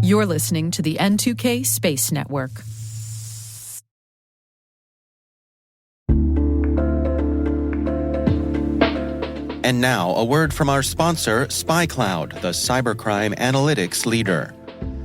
You're listening to the N2K Space Network. And now, a word from our sponsor, SpyCloud, the cybercrime analytics leader.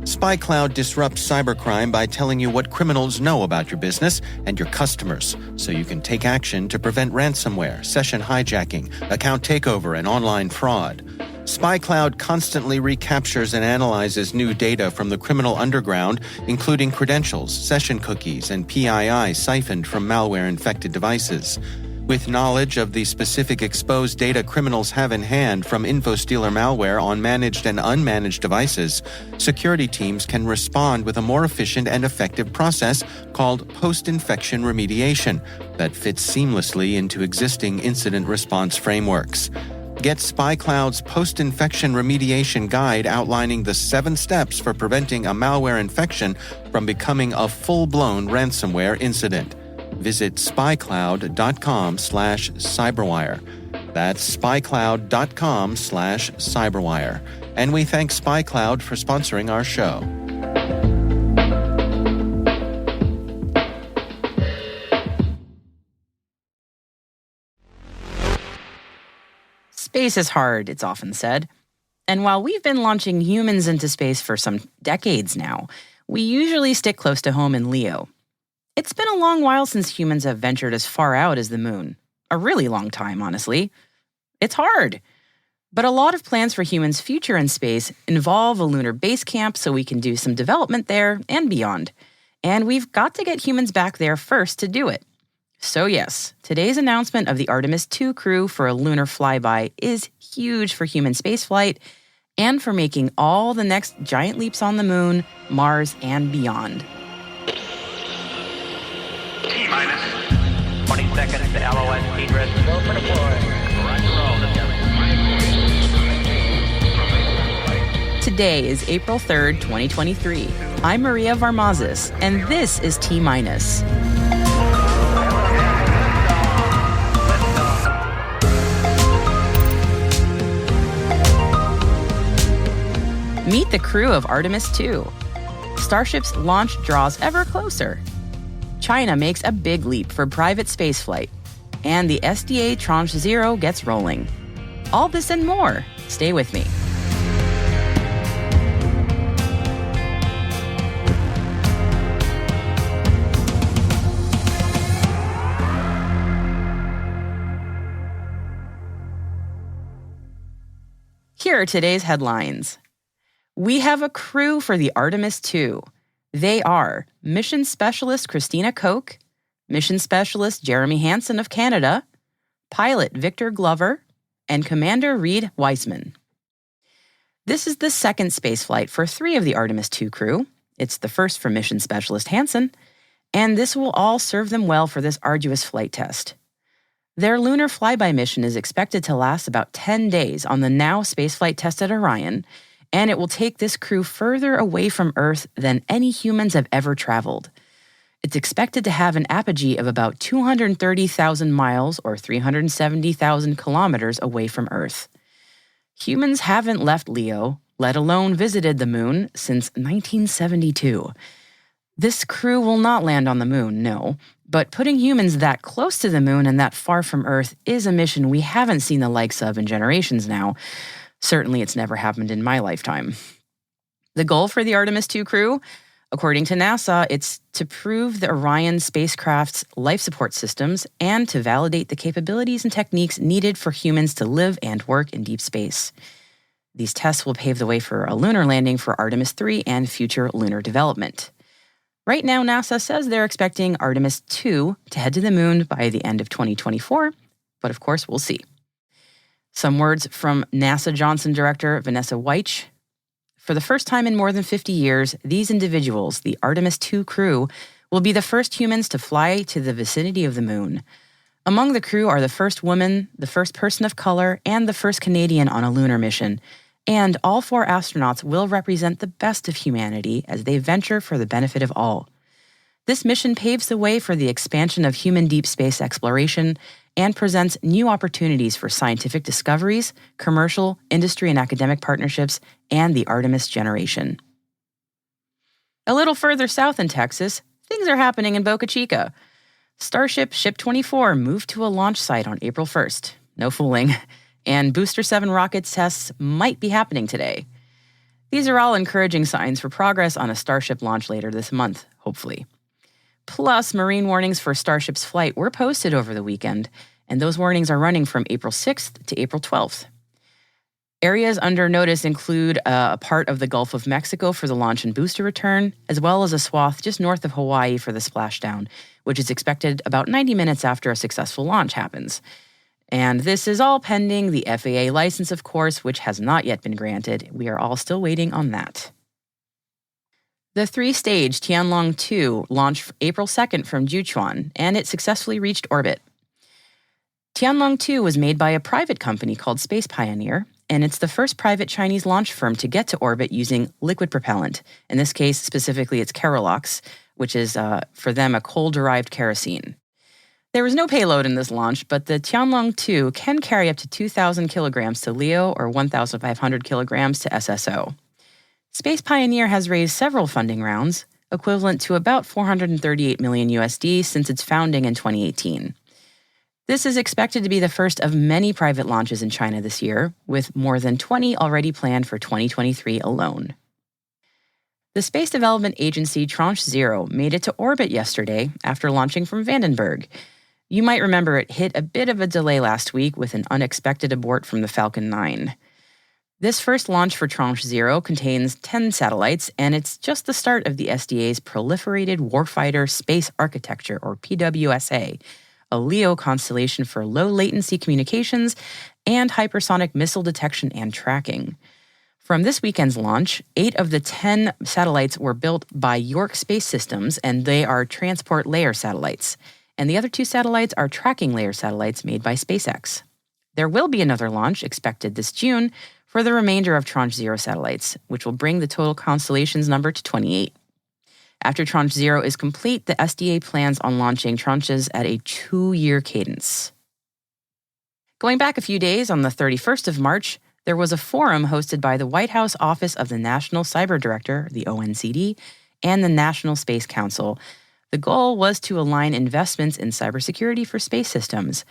SpyCloud disrupts cybercrime by telling you what criminals know about your business and your customers, so you can take action to prevent ransomware, session hijacking, account takeover, and online fraud. SpyCloud constantly recaptures and analyzes new data from the criminal underground, including credentials, session cookies, and PII siphoned from malware-infected devices. With knowledge of the specific exposed data criminals have in hand from InfoStealer malware on managed and unmanaged devices, security teams can respond with a more efficient and effective process called post-infection remediation that fits seamlessly into existing incident response frameworks. Get SpyCloud's post-infection remediation guide outlining the 7 steps for preventing a malware infection from becoming a full-blown ransomware incident. Visit spycloud.com/cyberwire. That's spycloud.com/cyberwire. And we thank SpyCloud for sponsoring our show. Space is hard, it's often said. And while we've been launching humans into space for some decades now, we usually stick close to home in Leo. It's been a long while since humans have ventured as far out as the moon. A really long time, honestly. It's hard. But a lot of plans for humans' future in space involve a lunar base camp so we can do some development there and beyond. And we've got to get humans back there first to do it. So yes, today's announcement of the Artemis II crew for a lunar flyby is huge for human spaceflight and for making all the next giant leaps on the moon, Mars, and beyond. T-minus 20 seconds to LOS Egress. Go for deploy. Today is April 3rd, 2023. I'm Maria Varmazis, and this is T-minus. Meet the crew of Artemis II. Starship's launch draws ever closer. China makes a big leap for private spaceflight. And the SDA Tranche 0 gets rolling. All this and more. Stay with me. Here are today's headlines. We have a crew for the Artemis II. They are Mission Specialist Christina Koch, Mission Specialist Jeremy Hansen of Canada, Pilot Victor Glover, and Commander Reed Weissman. This is the second spaceflight for 3 of the Artemis II crew. It's the first for Mission Specialist Hansen, and this will all serve them well for this arduous flight test. Their lunar flyby mission is expected to last about 10 days on the now spaceflight tested Orion, and it will take this crew further away from Earth than any humans have ever traveled. It's expected to have an apogee of about 230,000 miles or 370,000 kilometers away from Earth. Humans haven't left Leo, let alone visited the moon, since 1972. This crew will not land on the moon, no, but putting humans that close to the moon and that far from Earth is a mission we haven't seen the likes of in generations now. Certainly, it's never happened in my lifetime. The goal for the Artemis II crew? According to NASA, it's to prove the Orion spacecraft's life support systems and to validate the capabilities and techniques needed for humans to live and work in deep space. These tests will pave the way for a lunar landing for Artemis III and future lunar development. Right now, NASA says they're expecting Artemis II to head to the moon by the end of 2024, but of course, we'll see. Some words from NASA Johnson Director Vanessa Weich. For the first time in more than 50 years, these individuals, the Artemis II crew, will be the first humans to fly to the vicinity of the moon. Among the crew are the first woman, the first person of color, and the first Canadian on a lunar mission. And all 4 astronauts will represent the best of humanity as they venture for the benefit of all. This mission paves the way for the expansion of human deep space exploration and presents new opportunities for scientific discoveries, commercial, industry, and academic partnerships, and the Artemis generation. A little further south in Texas, things are happening in Boca Chica. Starship Ship 24 moved to a launch site on April 1st. No fooling. And Booster 7 rocket tests might be happening today. These are all encouraging signs for progress on a Starship launch later this month, hopefully. Plus, marine warnings for Starship's flight were posted over the weekend, and those warnings are running from April 6th to April 12th. Areas under notice include a part of the Gulf of Mexico for the launch and booster return, as well as a swath just north of Hawaii for the splashdown, which is expected about 90 minutes after a successful launch happens. And this is all pending the FAA license, of course, which has not yet been granted. We are all still waiting on that. The three-stage Tianlong 2 launched April 2nd from Jiuquan, and it successfully reached orbit. Tianlong 2 was made by a private company called Space Pioneer, and it's the first private Chinese launch firm to get to orbit using liquid propellant. In this case, specifically, it's Kerolox, which is, for them, a coal-derived kerosene. There was no payload in this launch, but the Tianlong 2 can carry up to 2,000 kilograms to LEO or 1,500 kilograms to SSO. Space Pioneer has raised several funding rounds, equivalent to about $438 million USD since its founding in 2018. This is expected to be the first of many private launches in China this year, with more than 20 already planned for 2023 alone. The Space Development Agency Tranche 0 made it to orbit yesterday after launching from Vandenberg. You might remember it hit a bit of a delay last week with an unexpected abort from the Falcon 9. This first launch for Tranche 0 contains 10 satellites, and it's just the start of the SDA's Proliferated Warfighter Space Architecture, or PWSA, a LEO constellation for low-latency communications and hypersonic missile detection and tracking. From this weekend's launch, 8 of the 10 satellites were built by York Space Systems, and they are transport layer satellites. And the other 2 satellites are tracking layer satellites made by SpaceX. There will be another launch expected this June for the remainder of Tranche 0 satellites, which will bring the total constellation's number to 28. After Tranche 0 is complete, the SDA plans on launching tranches at a 2-year cadence. Going back a few days, on the 31st of March, there was a forum hosted by the White House Office of the National Cyber Director, the ONCD, and the National Space Council. The goal was to align investments in cybersecurity for space systems.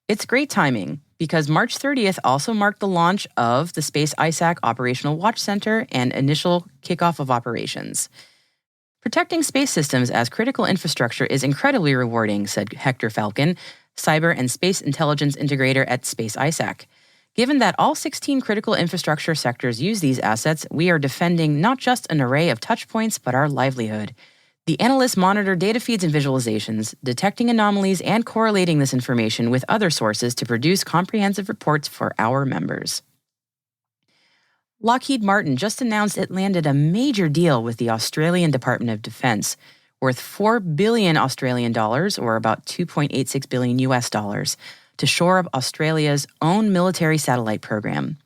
It's great timing, because March 30th also marked the launch of the Space ISAC Operational Watch Center and initial kickoff of operations. Protecting space systems as critical infrastructure is incredibly rewarding, said Hector Falcon, Cyber and Space Intelligence Integrator at Space ISAC. Given that all 16 critical infrastructure sectors use these assets, we are defending not just an array of touchpoints, but our livelihood. The analysts monitor data feeds and visualizations, detecting anomalies and correlating this information with other sources to produce comprehensive reports for our members. Lockheed Martin just announced it landed a major deal with the Australian Department of Defence, worth $4 billion Australian dollars, or about $2.86 billion US dollars, to shore up Australia's own military satellite program.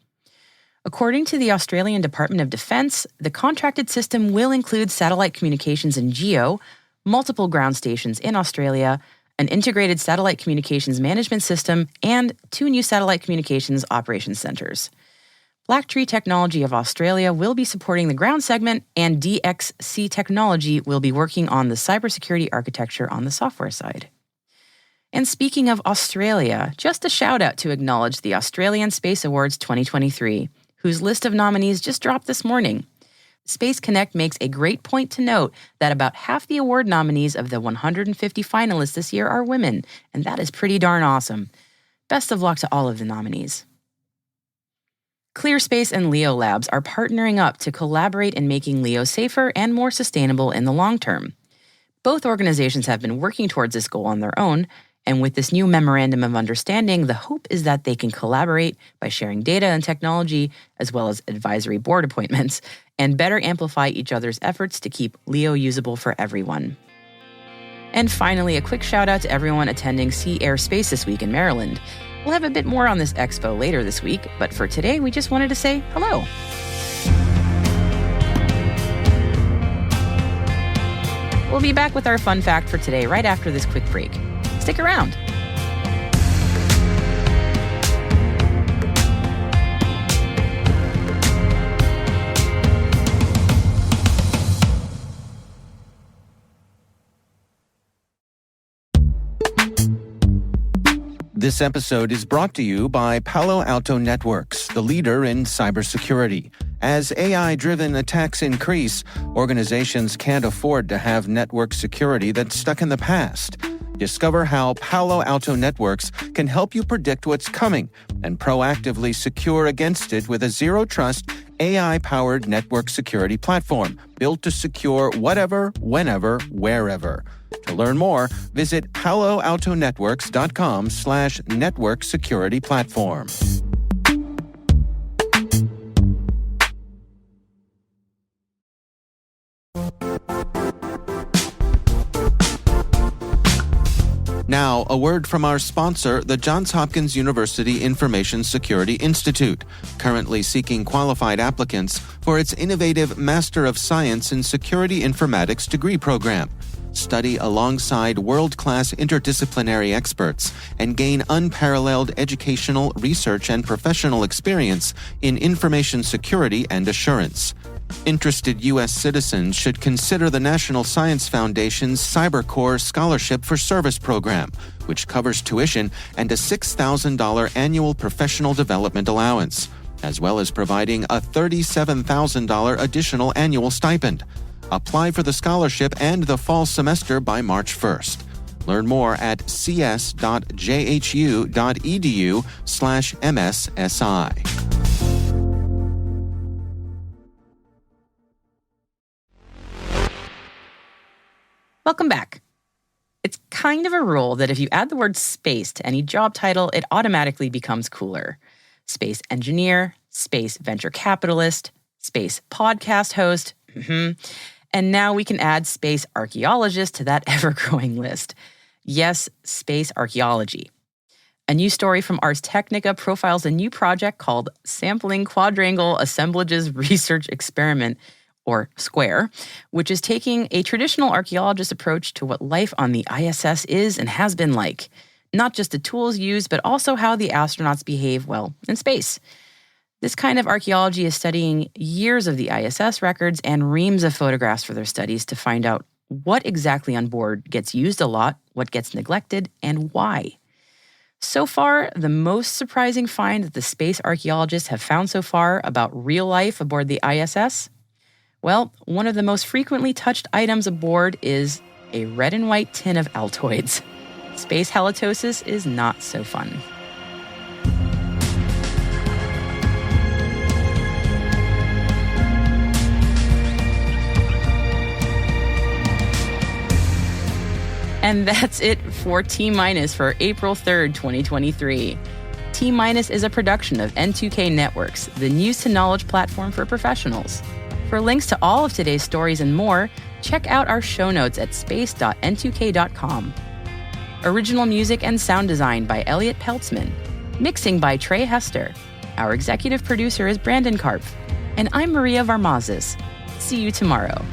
According to the Australian Department of Defence, the contracted system will include satellite communications in GEO, multiple ground stations in Australia, an integrated satellite communications management system, and 2 new satellite communications operations centers. Blacktree Technology of Australia will be supporting the ground segment, and DXC Technology will be working on the cybersecurity architecture on the software side. And speaking of Australia, just a shout out to acknowledge the Australian Space Awards 2023, whose list of nominees just dropped this morning. Space Connect makes a great point to note that about half the award nominees of the 150 finalists this year are women, and that is pretty darn awesome. Best of luck to all of the nominees. ClearSpace and Leo Labs are partnering up to collaborate in making LEO safer and more sustainable in the long term. Both organizations have been working towards this goal on their own, and with this new memorandum of understanding, the hope is that they can collaborate by sharing data and technology, as well as advisory board appointments, and better amplify each other's efforts to keep LEO usable for everyone. And finally, a quick shout out to everyone attending Sea Air Space this week in Maryland. We'll have a bit more on this expo later this week, but for today, we just wanted to say hello. We'll be back with our fun fact for today right after this quick break. Stick around. This episode is brought to you by Palo Alto Networks, the leader in cybersecurity. As AI-driven attacks increase, organizations can't afford to have network security that's stuck in the past. Discover how Palo Alto Networks can help you predict what's coming and proactively secure against it with a zero-trust, AI-powered network security platform built to secure whatever, whenever, wherever. To learn more, visit paloaltonetworks.com/network security platform. Now, a word from our sponsor, the Johns Hopkins University Information Security Institute, currently seeking qualified applicants for its innovative Master of Science in Security Informatics degree program. Study alongside world-class interdisciplinary experts and gain unparalleled educational, research, and professional experience in information security and assurance. Interested U.S. citizens should consider the National Science Foundation's CyberCore Scholarship for Service program, which covers tuition and a $6,000 annual professional development allowance, as well as providing a $37,000 additional annual stipend. Apply for the scholarship and the fall semester by March 1st. Learn more at cs.jhu.edu/MSSI. Welcome back. It's kind of a rule that if you add the word space to any job title, it automatically becomes cooler. Space engineer, space venture capitalist, space podcast host, and now we can add space archaeologist to that ever-growing list. Yes, space archaeology. A new story from Ars Technica profiles a new project called Sampling Quadrangle Assemblages Research Experiment, or SQUARE, which is taking a traditional archaeologist approach to what life on the ISS is and has been like. Not just the tools used, but also how the astronauts behave, well, in space. This kind of archaeology is studying years of the ISS records and reams of photographs for their studies to find out what exactly on board gets used a lot, what gets neglected, and why. So far, the most surprising find that the space archaeologists have found so far about real life aboard the ISS? Well, one of the most frequently touched items aboard is a red and white tin of Altoids. Space halitosis is not so fun. And that's it for T-Minus for April 3rd, 2023. T-Minus is a production of N2K Networks, the news to knowledge platform for professionals. For links to all of today's stories and more, check out our show notes at space.n2k.com. Original music and sound design by Elliot Peltzman. Mixing by Trey Hester. Our executive producer is Brandon Karpf. And I'm Maria Varmazes. See you tomorrow.